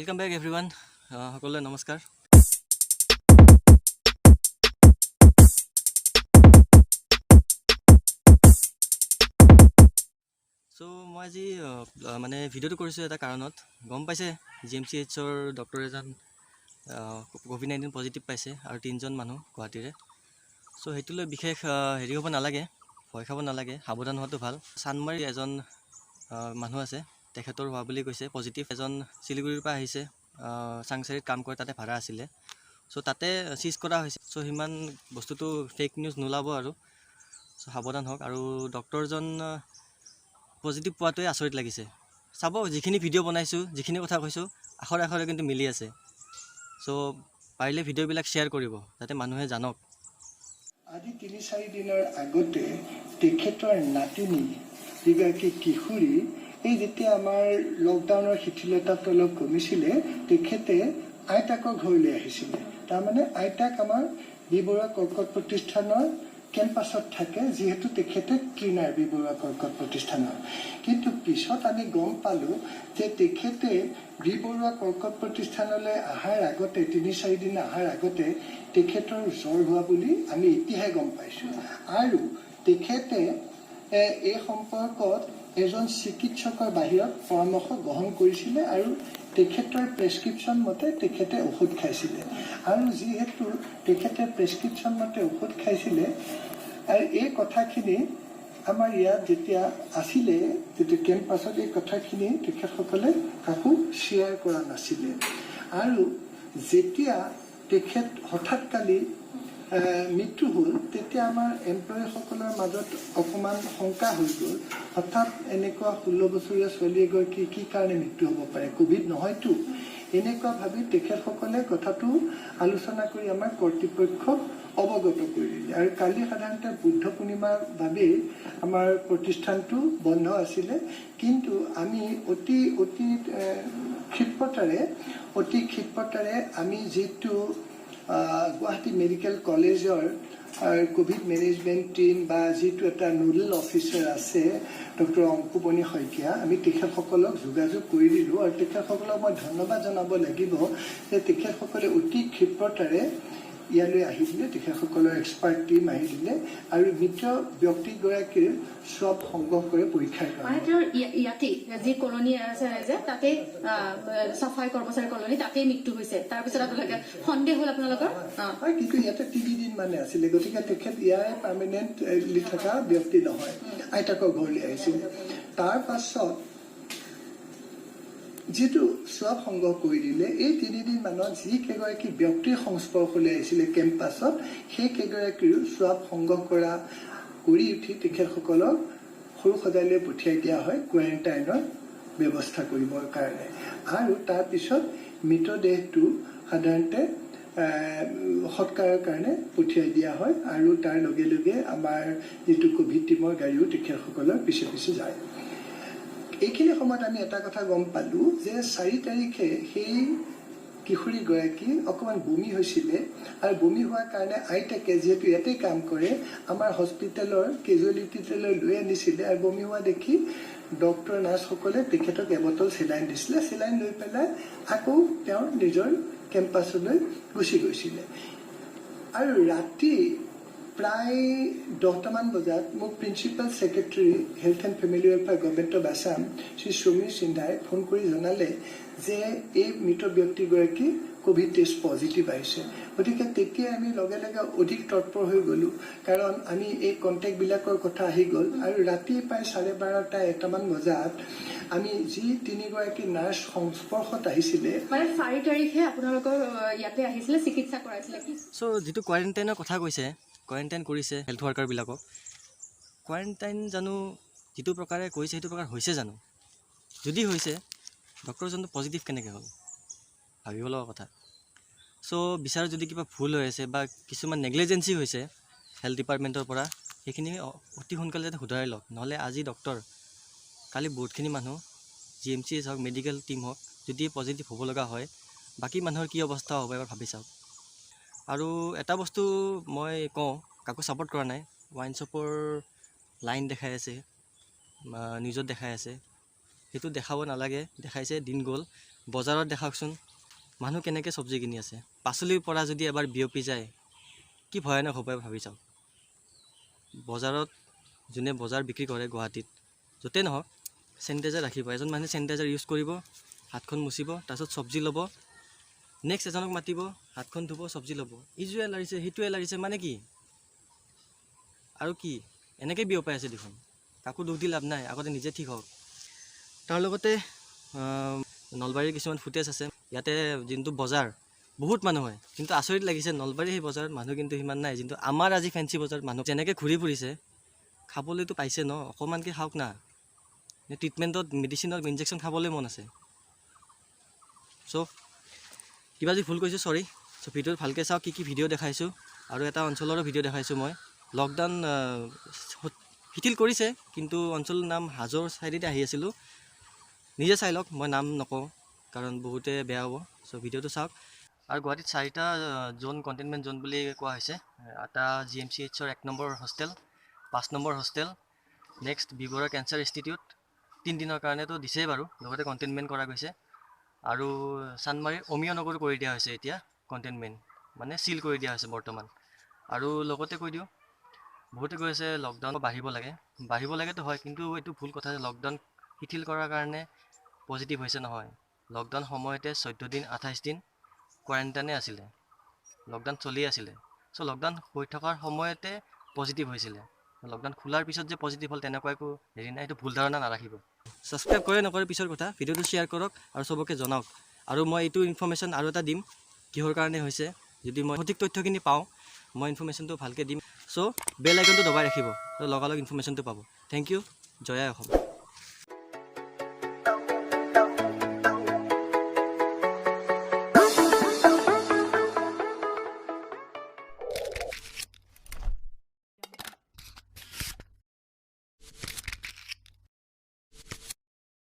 Welcome back everyone. সকলোৱে নমস্কাৰ। So মই আজি মানে ভিডিওটো কৰিছোঁ এটা কাৰণত গম পাইছে GMCHৰ ডক্টৰ এজন COVID-19 পজিটিভ পাইছে আৰু 3জন মানুহ গুৱাহাটীৰে। সো হেতুলৈ বিশেষ হেৰি হ'ব নালাগে, ভয় খাব নালাগে, সাৱধান হোৱাটো ভাল। চানমাৰী এজন মানুহ আছে, তেখেতৰ হোৱা বুলি কৈছে পজিটিভ। এজন শিলিগুৰিৰ পৰা আহিছে, চাংচাৰীত কাম কৰে, তাতে ভাড়া আছিলে। সো তাতে চিজ কৰা হৈছে। সো সিমান বস্তুটো ফেক নিউজ নোলাব আৰু সো সাৱধান হওক। আৰু ডক্টৰজন পজিটিভ পোৱাটোৱে আচৰিত লাগিছে। চাব যিখিনি ভিডিঅ' বনাইছোঁ, যিখিনি কথা কৈছোঁ আখৰে আখৰে কিন্তু মিলি আছে। সো পাৰিলে ভিডিঅ'বিলাক শ্বেয়াৰ কৰিব যাতে মানুহে জানক। আজি ৩-৪ দিনৰ আগতে তেখেতৰ নাতিনী যিগৰাকী কিশোৰী, এই যেতিয়া আমাৰ লকডাউনৰ শিথিলতাটো অলপ কমিছিলে, তেখেতে আইতাকৰ ঘৰলৈ আহিছিলে। তাৰমানে আইতাক আমাৰ বি বৰুৱা কৰ্কট প্ৰতিষ্ঠানৰ কেম্পাছত থাকে, যিহেতু তেখেতে ক্লিনাৰ বি বৰুৱা কৰ্কট প্ৰতিষ্ঠানৰ। কিন্তু পিছত আমি গম পালোঁ যে তেখেতে বি বৰুৱা কৰ্কট প্ৰতিষ্ঠানলৈ অহাৰ আগতে ৩-৪ দিন অহাৰ আগতে তেখেতৰ জ্বৰ হোৱা বুলি আমি এতিয়াহে গম পাইছোঁ। আৰু তেখেতে এই সম্পৰ্কত এজন চিকিৎসকৰ বাহিৰত পৰামৰ্শ গ্ৰহণ কৰিছিলে আৰু তেখেতৰ প্ৰেছক্ৰিপশ্যন মতে তেখেতে ঔষধ খাইছিলে। আৰু যিহেতু তেখেতে প্ৰেছক্ৰিপশ্যন মতে ঔষধ খাইছিলে, আৰু এই কথাখিনি আমাৰ ইয়াত যেতিয়া আছিলে, যেতিয়া কেম্পাছত এই কথাখিনি তেখেতসকলে কাকো শ্বেয়াৰ কৰা নাছিলে। আৰু যেতিয়া তেখেত হঠাৎ কালি মৃত্যু হ'ল, তেতিয়া আমাৰ এমপ্লয়ীসকলৰ মাজত অকণমান শংকা হৈ গ'ল। হঠাৎ এনেকুৱা 16 বছৰীয়া ছোৱালী এগৰাকী কি কাৰণে মৃত্যু হ'ব পাৰে, ক'ভিড নহয়তো, এনেকুৱা ভাবি তেখেতসকলে কথাটো আলোচনা কৰি আমাৰ কৰ্তৃপক্ষক অৱগত কৰি দিলে। আৰু কালি সাধাৰণতে বুদ্ধ পূৰ্ণিমাৰ বাবেই আমাৰ প্ৰতিষ্ঠানটো বন্ধ আছিলে। কিন্তু আমি অতি ক্ষিপ্ৰতাৰে আমি যিটো গুৱাহাটী মেডিকেল কলেজৰ ক'ভিড মেনেজমেণ্ট টীম বা যিটো এটা নোডেল অফিচাৰ আছে ডক্টৰ অংকুমণি শইকীয়া, আমি তেখেতসকলক যোগাযোগ কৰি দিলোঁ। আৰু তেখেতসকলক মই ধন্যবাদ জনাব লাগিব যে তেখেতসকলে অতি ক্ষিপ্ৰতাৰে ইয়ালৈ আহি দিলে, তেখেতসকলৰ এক্সপাৰ্ট টীম আহি দিলে আৰু মৃত ব্যক্তিগৰাকীৰ স্বাব সংগ্ৰহ কৰে পৰীক্ষাৰ কাৰণে। ইয়াতে যি কলনী আছে যে তাতে চাফাই কৰ্মচাৰী কলনী, তাতেই মৃত্যু হৈছে। তাৰপিছত আপোনালোকে সন্দেহ হ'ল আপোনালোকৰ? হয়, কিন্তু ইয়াতে 3 দিন মানে আছিলে, গতিকে তেখেত ইয়াৰে পাৰ্মানেণ্টলি থকা ব্যক্তি নহয়, আইতাকৰ ঘৰলৈ আহিছিলে। তাৰ পাছত যিটো স্বাব সংগ্ৰহ কৰি দিলে, এই 3 দিন মানত যিকেইগৰাকী ব্যক্তিৰ সংস্পৰ্শলৈ আহিছিলে কেম্পাছত, সেই কেইগৰাকীৰো স্বাব সংগ্ৰহ কৰি উঠি তেখেতসকলক সৰু সজাইলৈ পঠিয়াই দিয়া হয় কোৱাৰেণ্টাইনৰ ব্যৱস্থা কৰিবৰ কাৰণে। আৰু তাৰপিছত মৃতদেহটো সাধাৰণতে সৎকাৰৰ কাৰণে পঠিয়াই দিয়া হয়। আৰু তাৰ লগে লগে আমাৰ যিটো ক'ভিড টীমৰ গাড়ীও তেখেতসকলৰ পিছে পিছে যায়। এইখিনি সময়ত আমি এটা কথা গম পালোঁ যে 4 তাৰিখে সেই কিশোৰীগৰাকী অকণমান বমি হৈছিলে। আৰু বমি হোৱাৰ কাৰণে আইতাকে, যিহেতু ইয়াতে কাম কৰে, আমাৰ হস্পিটেলৰ কেজুৱেলিটিলৈ লৈ আনিছিলে। আৰু বমি হোৱা দেখি ডক্টৰ নাৰ্ছসকলে তেখেতক এবটল চেলাইন দিছিলে। চেলাইন লৈ পেলাই আকৌ তেওঁ নিজৰ কেম্পাছলৈ গুচি গৈছিলে। আৰু ৰাতি প্ৰায় 10টামান বজাত মোক principal secretary health and family welfare government of Assam Shri Samir Sindhai phone কৰি জনালে যে এই মৃত ব্যক্তিগৰাকী ক'ভিড টেষ্ট পজিটিভ আহিছে। গতিকে তেতিয়া আমি লগে লগে অধিক তৎপৰ হৈ গ'লোঁ, কাৰণ আমি এই কণ্টেক্টবিলাকৰ কথা আহি গ'ল। আৰু ৰাতি প্ৰায় 12:30-1টামান বজাত আমি যি 3গৰাকী নাৰ্ছ সংস্পৰ্শত আহিছিলে, মানে 4 তাৰিখে আপোনালোকৰ ইয়াতে আহিছিলে, চিকিৎসা কৰাইছিলে। সো যিটো কোৱাৰেণ্টাইনৰ কথা কৈছে, কোৱাৰেণ্টাইন কৰিছে হেল্থ ৱৰ্কাৰবিলাকক, কোৱাৰেণ্টাইন জানো যিটো প্ৰকাৰে কৰিছে সেইটো প্ৰকাৰ হৈছে জানো? যদি হৈছে, ডক্টৰজনটো পজিটিভ কেনেকৈ হ'ল ভাবিব লগা কথা। সো বিচাৰত যদি কিবা ভুল হৈ আছে বা কিছুমান নেগলিজেঞ্চি হৈছে হেল্থ ডিপাৰ্টমেণ্টৰ পৰা, সেইখিনি অতি সোনকালে যাতে শুধৰাই লওক। নহ'লে আজি ডক্টৰ, কালি বহুতখিনি মানুহ GMCH হওক, মেডিকেল টীম হওক, যদি পজিটিভ হ'ব লগা হয়, বাকী মানুহৰ কি অৱস্থা হ'ব এবাৰ ভাবি চাওক। আৰু এটা বস্তু মই কওঁ, কাকো ছাপোৰ্ট কৰা নাই, ৱাইন শ্বপৰ লাইন দেখাই আছে, নিউজত দেখাই আছে, সেইটো দেখাব নালাগে। দেখাইছে, দিন গ'ল, বজাৰত দেখাওকচোন মানুহ কেনেকৈ চব্জি কিনি আছে। পাচলিৰ পৰা যদি এবাৰ বিয়পি যায় কি ভয়ানক হ'ব ভাবি চাওক। বজাৰত যোনে বজাৰ বিক্ৰী কৰে গুৱাহাটীত য'তেই নহওক চেনিটাইজাৰ ৰাখিব। এজন মানুহে চেনিটাইজাৰ ইউজ কৰিব, হাতখন মুচিব, তাৰপিছত চব্জি ল'ব, নেক্সট এজনক মাতিব, হাতখন ধুব, চব্জি ল'ব। ইজোৱে লাৰিছে সিটোৱে লাৰিছে মানে কি আৰু কি এনেকৈ বিয়পাই আছে দেখোন। কাকো দুখ দি লাভ নাই, আগতে নিজে ঠিক হওক। তাৰ লগতে নলবাৰীৰ কিছুমান ফুটেজ আছে। ইয়াতে যোনটো বজাৰ বহুত মানুহ হয়, কিন্তু আচৰিত লাগিছে নলবাৰীৰ সেই বজাৰত মানুহ কিন্তু সিমান নাই। কিন্তু আমাৰ আজি ফেঞ্চি বজাৰত মানুহ যেনেকৈ ঘূৰি ফুৰিছে, খাবলৈতো পাইছে ন, অকণমানকৈ খাওক না। ট্ৰিটমেণ্টত মেডিচিনত ইনজেকশ্যন খাবলৈ মন আছে। চ' কিবা যদি ভুল কৰিছোঁ চৰি। চ' ভিডিঅ'ত ভালকৈ চাওক, কি ভিডিঅ' দেখাইছোঁ। আৰু এটা অঞ্চলৰো ভিডিঅ' দেখাইছোঁ মই। লকডাউন শিথিল কৰিছে, কিন্তু অঞ্চলৰ নাম হাজোৰ চাইডেদি আহি আছিলোঁ। নিজে চাই লওক, মই নাম নকওঁ কাৰণ বহুতে বেয়া হ'ব। চ' ভিডিঅ'টো চাওক। আৰু গুৱাহাটীত 4টা জোন কণ্টেইনমেণ্ট জোন বুলি কোৱা হৈছে। এটা GMCHৰ 1 নম্বৰ হোষ্টেল, 5 নম্বৰ hostel, next B Borooah cancer institute 3 দিনৰ কাৰণেতো দিছেই বাৰু, লগতে কণ্টেইনমেণ্ট কৰা গৈছে। আৰু চানমাৰীৰ অমিয় নগৰ কৰি দিয়া হৈছে এতিয়া কণ্টেইনমেণ্ট, মানে চিল কৰি দিয়া হৈছে বৰ্তমান। আৰু লগতে কৈ দিওঁ, বহুতে কৈ আছে লকডাউন বাঢ়িব লাগেতো হয়, কিন্তু এইটো ভুল কথা যে লকডাউন শিথিল কৰাৰ কাৰণে পজিটিভ হৈছে নহয়। লকডাউন সময়তে 14 দিন 28 দিন কোৱাৰেণ্টাইনে আছিলে, লকডাউন চলি আছিলে। চ' লকডাউন হৈ থকাৰ সময়তে পজিটিভ হৈছিলে। লকডাউন খোলাৰ পিছত যে পজিটিভ হ'ল তেনেকুৱা একো হেৰি নাই, এইটো ভুল ধাৰণা নাৰাখিব। ছাবস্ক্ৰাইব কৰে নকৰে পিছৰ কথা, ভিডিঅ'টো শ্বেয়াৰ কৰক আৰু চবকে জনাওক। আৰু মই এইটো ইনফৰ্মেশ্যন আৰু এটা দিম, কিহৰ কাৰণে হৈছে। যদি মই সঠিক তথ্যখিনি পাওঁ মই ইনফৰ্মেশ্যনটো ভালকৈ দিম। চ' বেল আইকনটো দবাই ৰাখিব, লগালগ ইনফৰ্মেশ্যনটো পাব। Thank you. জয় আই অসম।